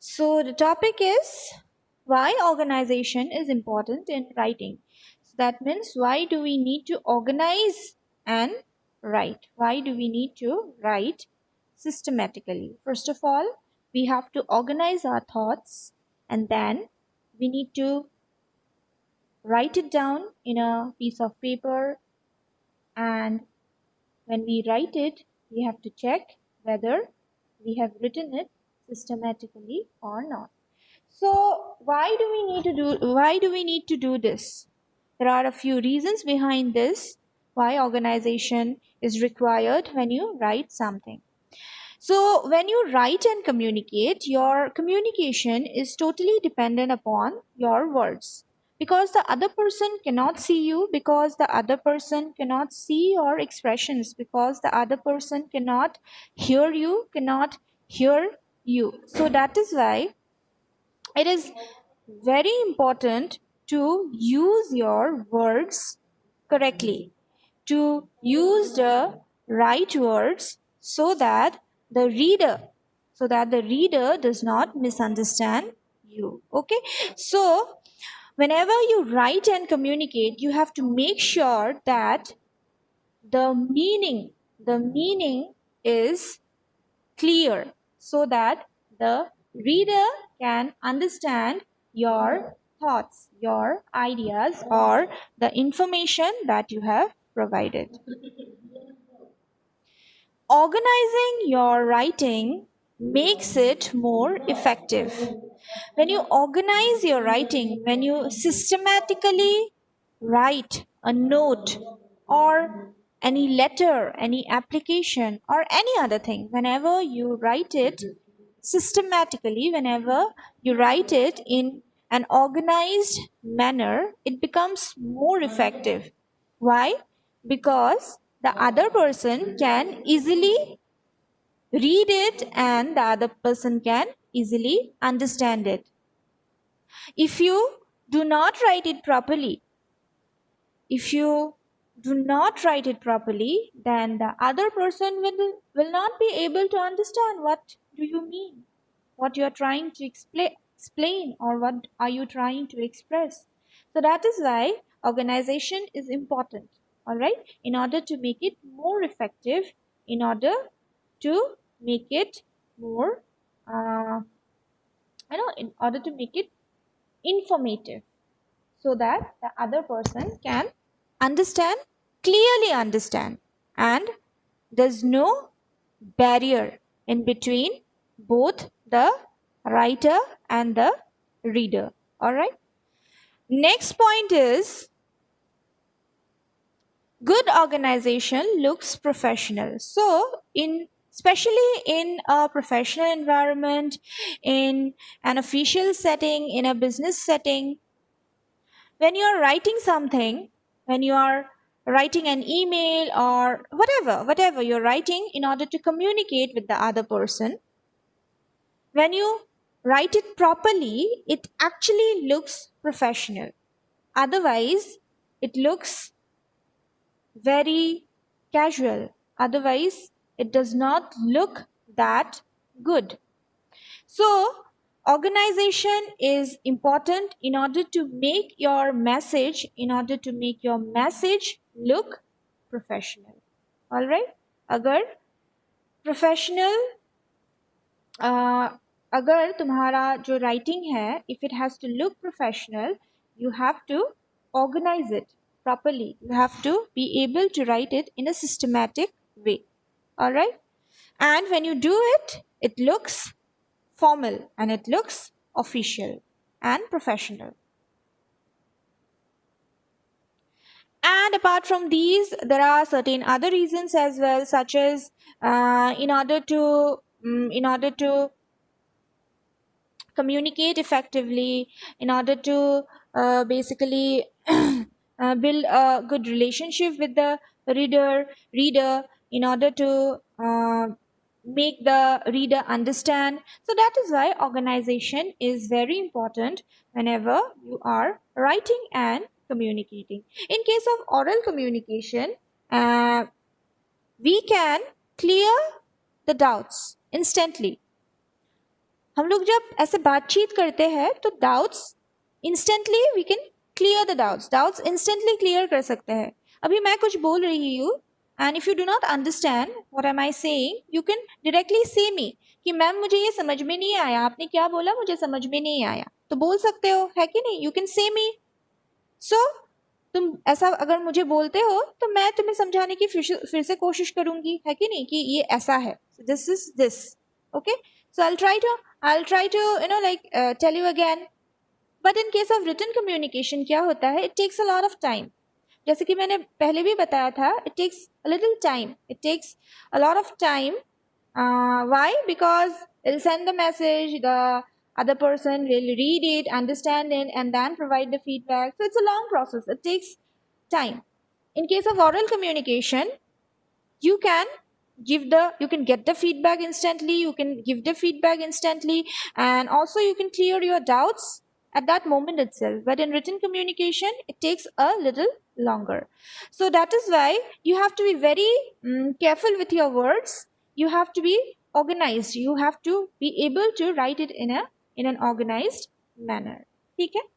So the topic is why organization is important in writing. So that means why do we need to organize and write? Why do we need to write systematically? First of all, we have to organize our thoughts, and then we need to write it down in a piece of paper, and when we write it, we have to check whether we have written it systematically or not. So why do we need to do this? There are a few reasons behind this why organization is required when you write something. So when you write and communicate, your communication is totally dependent upon your words. Because the other person cannot see you, because the other person cannot see your expressions, because the other person cannot hear you. So that is why it is very important to use your words correctly, to use the right words the reader so that the reader does not misunderstand you. Okay, so whenever you write and communicate, you have to make sure that the meaning is clear so that the reader can understand your thoughts, your ideas, or the information that you have provided. Organizing your writing makes it more effective. When you organize your writing, when you systematically write a note or any letter, any application, or any other thing, whenever you write it systematically, whenever you write it in an organized manner, it becomes more effective. Why? Because the other person can easily read it and the other person can easily understand it. If you do not write it properly, if you do not write it properly, then the other person will not be able to understand what do you mean, what you are trying to explain, or what are you trying to express. So that is why organization is important, all right, in order to make it more effective, in order to make it more in order to make it informative, so that the other person can understand, clearly understand, and there's no barrier in between both the writer and the reader. All right. Next point is good organization looks professional. So, in especially in a professional environment, in an official setting, in a business setting, when you are writing something, when you are writing an email or whatever you're writing in order to communicate with the other person, when you write it properly, it actually looks professional. Otherwise, it looks very casual. Otherwise, it does not look that good. So, organization is important in order to make your message look professional. All right? अगर professional अगर तुम्हारा जो writing है, if it has to look professional, you have to organize it properly. You have to be able to write it in a systematic way. All right? And when you do it, it looks formal and it looks official and professional. And apart from these, there are certain other reasons as well, such as in order to communicate effectively, in order to basically build a good relationship with the reader, in order to make the reader understand. So that is why organization is very important whenever you are writing and communicating. In case of oral communication, we can clear the doubts instantly. हम लोग जब ऐसे बातचीत करते हैं तो doubts instantly we can clear the doubts instantly clear कर सकते हैं. अभी मैं कुछ बोल रही हूँ and if you do not understand what am I saying you can directly say me कि मैम मुझे ये समझ में नहीं आया, आपने क्या बोला मुझे समझ में नहीं आया, तो बोल सकते हो, है कि नहीं? यू कैन से मी. सो तुम ऐसा अगर मुझे बोलते हो तो मैं तुम्हें समझाने की फिर से कोशिश करूंगी, है कि नहीं, कि ये ऐसा है, this is this. Okay, so I'll try to tell you again. But in case of written communication क्या होता है, it takes a lot of time. जैसे कि मैंने पहले भी बताया था, it takes a little time, it takes a lot of time. Why? Because it'll send the message, the other person will read it, understand it, and then provide the feedback. So it's a long process, it takes time. In case of oral communication, you can you can get the feedback instantly, you can give the feedback instantly, and also you can clear your doubts at that moment itself. But in written communication it takes a little longer. So that is why you have to be very careful with your words. You have to be organized, you have to be able to write it in an organized manner. ठीक है?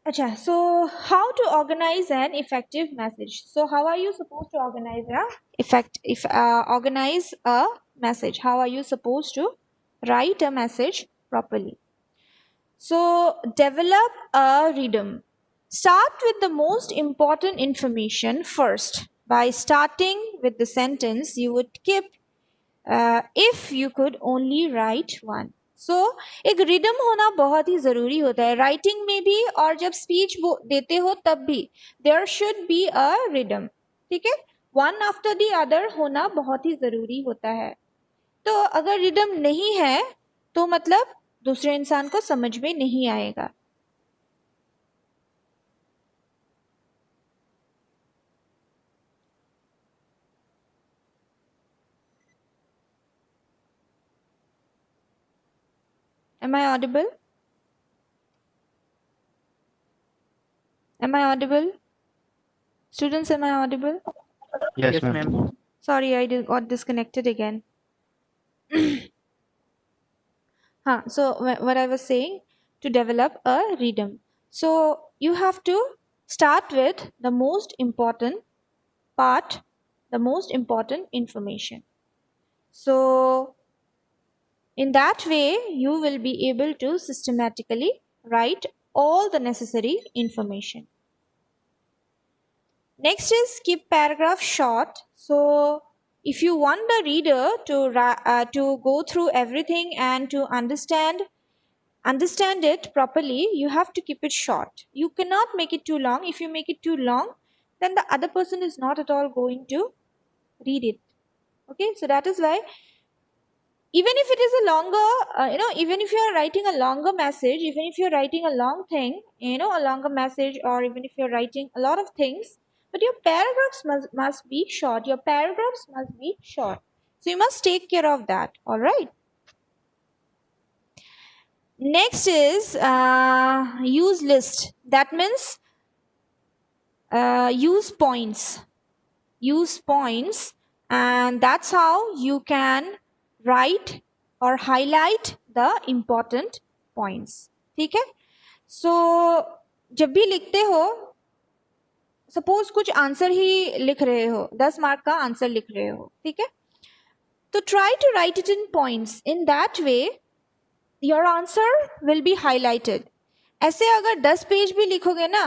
Acha, so how to organize an effective message? So how are you supposed to organize a message? How are you supposed to write a message properly? So develop a rhythm. Start with the most important information first. By starting with the sentence, you would keep if you could only write one. सो एक rhythm होना बहुत ही ज़रूरी होता है writing में भी और जब स्पीच देते हो तब भी. There should be a rhythm. ठीक है, वन आफ्टर द अदर होना बहुत ही ज़रूरी होता है. तो अगर रिदम नहीं है तो मतलब दूसरे इंसान को समझ में नहीं आएगा. Am I audible? Am I audible? Students, am I audible? Yes, ma'am. Sorry, I got disconnected again. So what I was saying, to develop a rhythm. So you have to start with the most important part, the most important information. So in that way, you will be able to systematically write all the necessary information. Next is keep paragraph short. So if you want the reader to go through everything and to understand it properly, you have to keep it short. You cannot make it too long. If you make it too long, then the other person is not at all going to read it. Okay, so that is why even if it is a longer, even if you are writing a longer message, even if you're writing a long thing, a longer message, or even if you're writing a lot of things, but your paragraphs must be short. Your paragraphs must be short. So you must take care of that. All right. Next is use list. That means use points. Use points, and that's how you can write or highlight the important points. ठीक है? So जब भी लिखते हो, suppose कुछ answer ही लिख रहे हो, 10 मार्क का आंसर लिख रहे हो, ठीक है, तो try to write it in points. In that way your answer will be highlighted. ऐसे अगर 10 पेज भी लिखोगे ना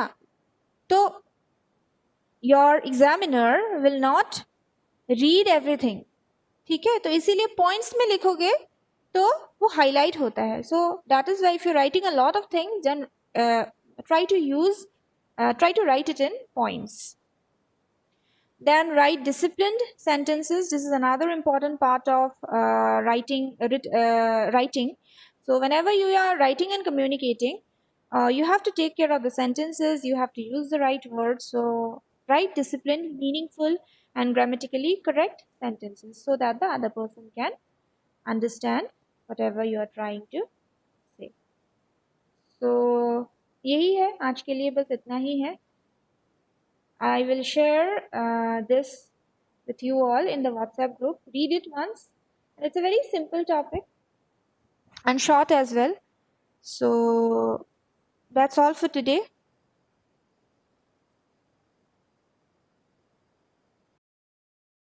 तो your examiner will not read everything. ठीक है, तो इसीलिए पॉइंट्स में लिखोगे तो वो हाईलाइट होता है. So that is why if you writing a lot of things then try to write it in points. Then write disciplined sentences. This is another important part of writing. So whenever you are writing and communicating, you have to take care of the sentences, you have to use the right words. So write disciplined, meaningful, and grammatically correct sentences so that the other person can understand whatever you are trying to say. So यही है आज के लिए, बस इतना ही है. I will share this with you all in the WhatsApp group. Read it once It's a very simple topic and short as well. So that's all for today.